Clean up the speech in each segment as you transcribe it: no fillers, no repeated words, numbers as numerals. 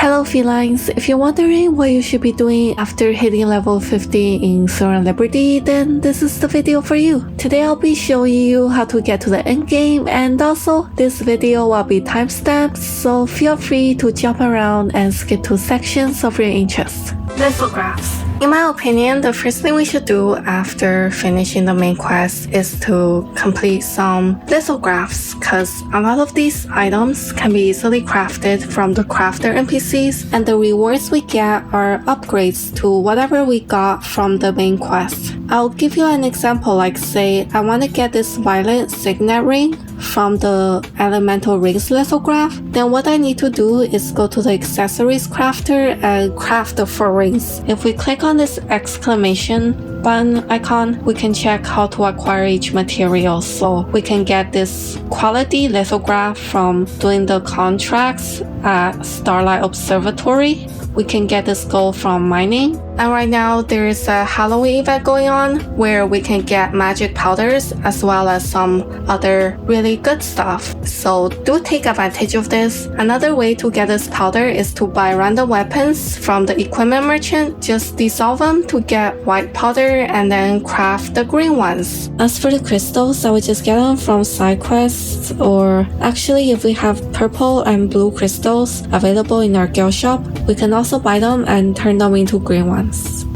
Hello felines, if you're wondering what you should be doing after hitting level 50 in Throne Liberty, then this is the video for you. Today I'll be showing you how to get to the endgame, and also this video will be timestamped, so feel free to jump around and skip to sections of your interest. Lithographs. In my opinion, the first thing we should do after finishing the main quest is to complete some lithographs, cause a lot of these items can be easily crafted from the crafter NPCs, and the rewards we get are upgrades to whatever we got from the main quest. I'll give you an example, like say I want to get this violet signet ring from the elemental rings lithograph, then what I need to do is go to the accessories crafter and craft the 4 rings. If we click on this exclamation button icon, we can check how to acquire each material. So we can get this quality lithograph from doing the contracts at Starlight Observatory. We can get this gold from mining. And right now there is a Halloween event going on where we can get magic powders as well as some other really good stuff. So do take advantage of this. Another way to get this powder is to buy random weapons from the equipment merchant. Just dissolve them to get white powder and then craft the green ones. As for the crystals, I would just get them from side quests, or actually if we have purple and blue crystals available in our guild shop, we can also buy them and turn them into green ones.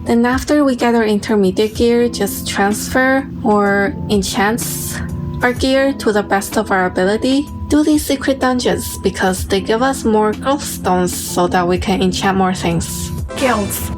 Then after we get our intermediate gear, just transfer or enchant our gear to the best of our ability. Do these secret dungeons because they give us more growth stones so that we can enchant more things. Guilds.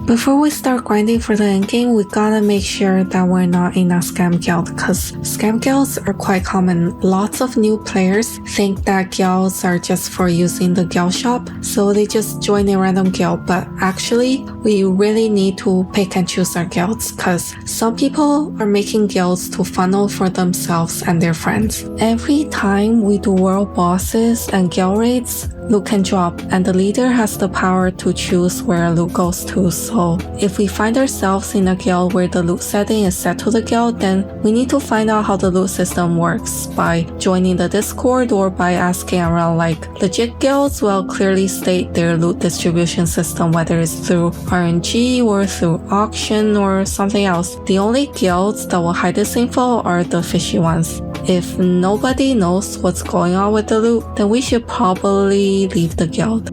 Before we start grinding for the endgame, we gotta make sure that we're not in a scam guild, cause scam guilds are quite common. Lots of new players think that guilds are just for using the guild shop, so they just join a random guild, but actually we really need to pick and choose our guilds, cause some people are making guilds to funnel for themselves and their friends. Every time we do world bosses and guild raids, loot can drop, and the leader has the power to choose where loot goes to. So if we find ourselves in a guild where the loot setting is set to the guild, then we need to find out how the loot system works by joining the Discord or by asking around. Like legit guilds will clearly state their loot distribution system, whether it's through RNG or through auction or something else. The only guilds that will hide this info are the fishy ones. If nobody knows what's going on with the loot, then we should probably leave the guild.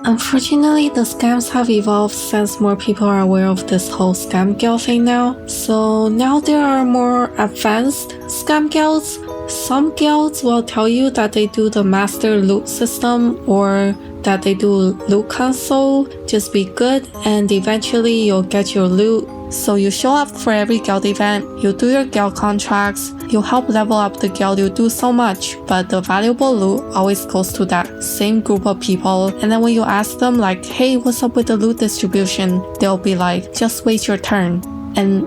Unfortunately, the scams have evolved since more people are aware of this whole scam guild thing now. So now there are more advanced scam guilds. Some guilds will tell you that they do the master loot system or that they do loot console. Just be good and eventually you'll get your loot. So you show up for every guild event, you do your guild contracts, you help level up the guild, you do so much, but the valuable loot always goes to that same group of people. And then when you ask them like, hey, what's up with the loot distribution? They'll be like, just wait your turn. And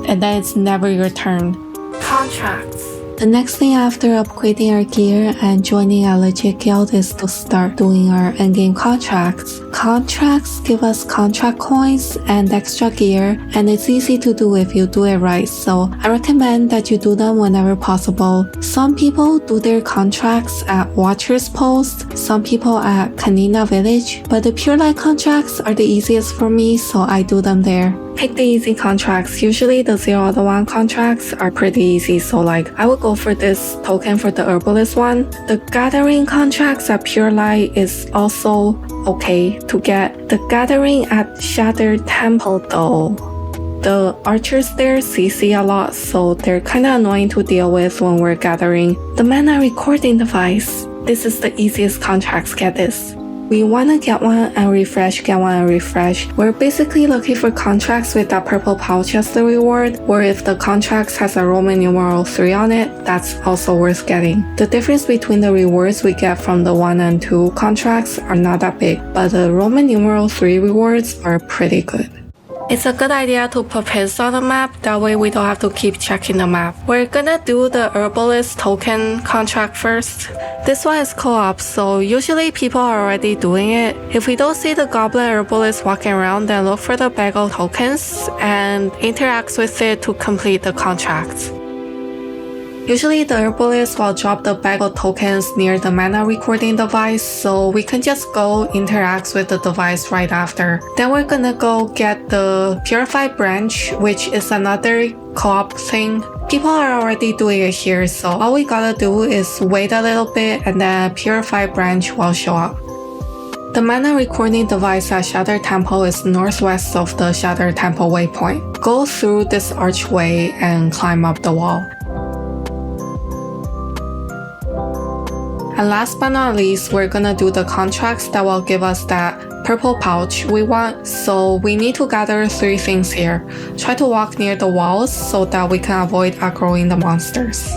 then it's never your turn. Contracts. The next thing after upgrading our gear and joining a legit guild is to start doing our endgame contracts. Contracts give us contract coins and extra gear, and it's easy to do if you do it right, so I recommend that you do them whenever possible. Some people do their contracts at Watcher's Post, some people at Kanina Village, but the Pure Light contracts are the easiest for me, so I do them there. Pick the easy contracts. Usually the 0-1 contracts are pretty easy, so like I would go for this token for the herbalist one. The gathering contracts at Pure Light is also okay to get. The gathering at Shattered Temple though, the archers there CC a lot, so they're kinda annoying to deal with when we're gathering. The mana recording device. This is the easiest contracts, get this. We wanna get one and refresh, get one and refresh. We're basically looking for contracts with that purple pouch as the reward, or if the contracts has a Roman numeral 3 on it, that's also worth getting. The difference between the rewards we get from the 1 and 2 contracts are not that big, but the Roman numeral 3 rewards are pretty good. It's a good idea to put pins on the map, that way we don't have to keep checking the map. We're gonna do the herbalist token contract first. This one is co-op, so usually people are already doing it. If we don't see the goblin herbalist walking around, then look for the bag of tokens and interact with it to complete the contract. Usually the herbalist will drop the bag of tokens near the mana recording device, so we can just go interact with the device right after. Then we're gonna go get the purified branch, which is another co-op thing. People are already doing it here, so all we gotta do is wait a little bit and then purified branch will show up. The mana recording device at Shattered Temple is northwest of the Shattered Temple waypoint. Go through this archway and climb up the wall. And last but not least, we're gonna do the contracts that will give us that purple pouch we want, so we need to gather 3 things here. Try to walk near the walls so that we can avoid aggroing the monsters.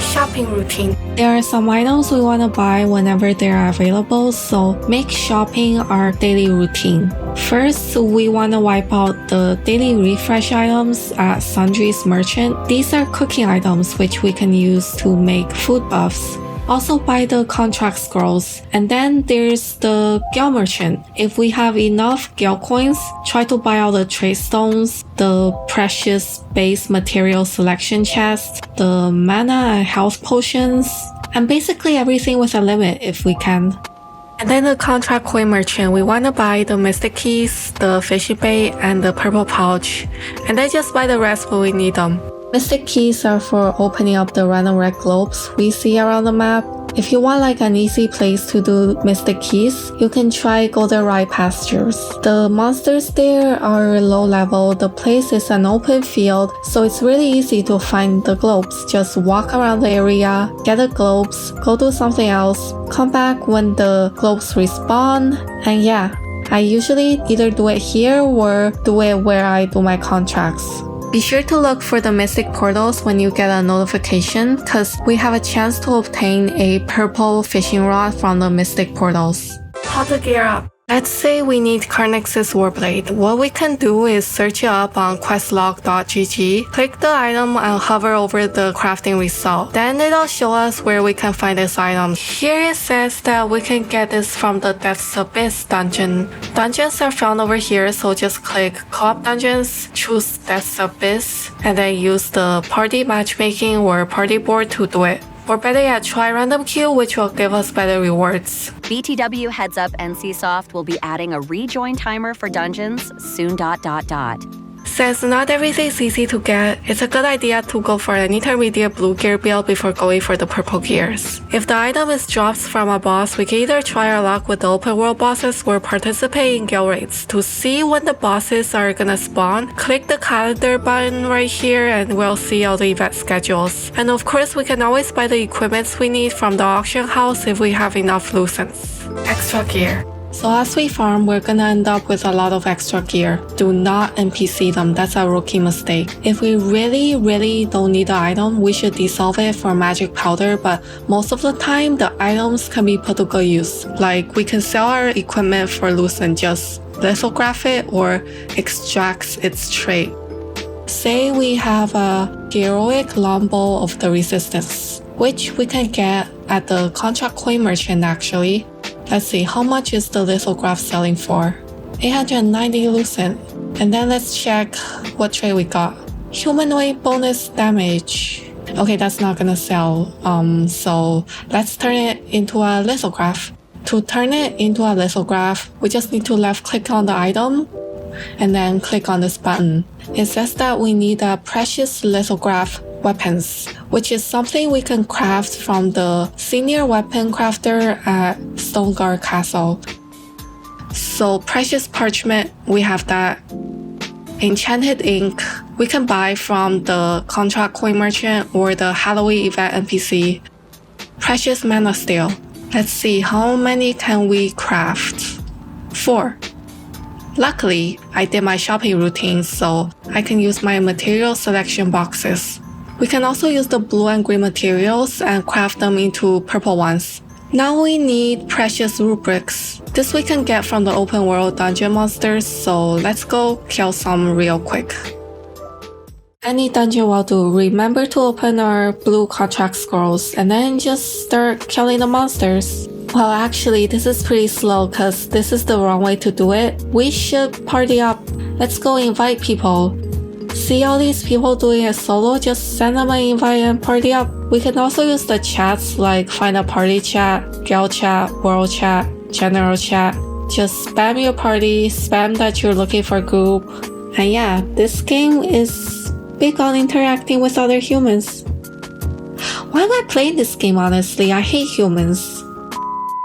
Shopping routine. There are some items we want to buy whenever they are available, so make shopping our daily routine. First, we want to wipe out the daily refresh items at Sundry's Merchant. These are cooking items which we can use to make food buffs. Also buy the contract scrolls. And then there's the Gale Merchant. If we have enough Gale coins, try to buy all the trade stones, the precious base material selection chest, the mana and health potions, and basically everything with a limit if we can. And then the contract coin merchant, we want to buy the mystic keys, the fishing bait, and the purple pouch. And then just buy the rest when we need them. Mystic keys are for opening up the random red globes we see around the map. If you want like an easy place to do mystic keys, you can try Golden Rye Pastures. The monsters there are low level, the place is an open field, so it's really easy to find the globes. Just walk around the area, get the globes, go do something else, come back when the globes respawn, and yeah. I usually either do it here or do it where I do my contracts. Be sure to look for the Mystic Portals when you get a notification, cause we have a chance to obtain a purple fishing rod from the Mystic Portals. How to gear up? Let's say we need Carnix's Warblade. What we can do is search it up on questlog.gg, click the item and hover over the crafting result. Then it'll show us where we can find this item. Here it says that we can get this from the Death's Abyss dungeon. Dungeons are found over here, so just click Co-op Dungeons, choose Death's Abyss, and then use the party matchmaking or party board to do it. Or better yet, try random queue, which will give us better rewards. BTW heads up NCSoft will be adding a rejoin timer for dungeons soon. Since not everything's easy to get, it's a good idea to go for an intermediate blue gear build before going for the purple gears. If the item is dropped from a boss, we can either try our luck with the open world bosses or participate in guild raids. To see when the bosses are gonna spawn, click the calendar button right here and we'll see all the event schedules. And of course, we can always buy the equipments we need from the auction house if we have enough lucents. Extra gear. So as we farm, we're gonna end up with a lot of extra gear. Do not NPC them, that's a rookie mistake. If we really don't need the item, we should dissolve it for magic powder, but most of the time, the items can be put to good use. Like, we can sell our equipment for loot and just lithograph it or extract its trait. Say we have a heroic longbow of the resistance, which we can get at the contract coin merchant actually. Let's see, how much is the lithograph selling for? 890 lucent. And then let's check what trait we got. Humanoid bonus damage. Okay, that's not gonna sell. So let's turn it into a lithograph. To turn it into a lithograph, we just need to left click on the item and then click on this button. It says that we need a precious lithograph weapons, which is something we can craft from the senior weapon crafter at Stoneguard Castle. So precious parchment, we have that. Enchanted ink, we can buy from the contract coin merchant or the Halloween event NPC. Precious mana steel. Let's see, how many can we craft? 4. Luckily, I did my shopping routine, so I can use my material selection boxes. We can also use the blue and green materials and craft them into purple ones. Now we need precious rubrics. This we can get from the open world dungeon monsters, so let's go kill some real quick. Any dungeon will do. Remember to open our blue contract scrolls and then just start killing the monsters. Well, actually, this is pretty slow because this is the wrong way to do it. We should party up. Let's go invite people. see all these people doing it solo, just send them an invite and party up. We can also use the chats like find a party chat, girl chat, world chat, general chat. Just spam your party, spam that you're looking for a group. And yeah, this game is big on interacting with other humans. Why am I playing this game honestly? I hate humans.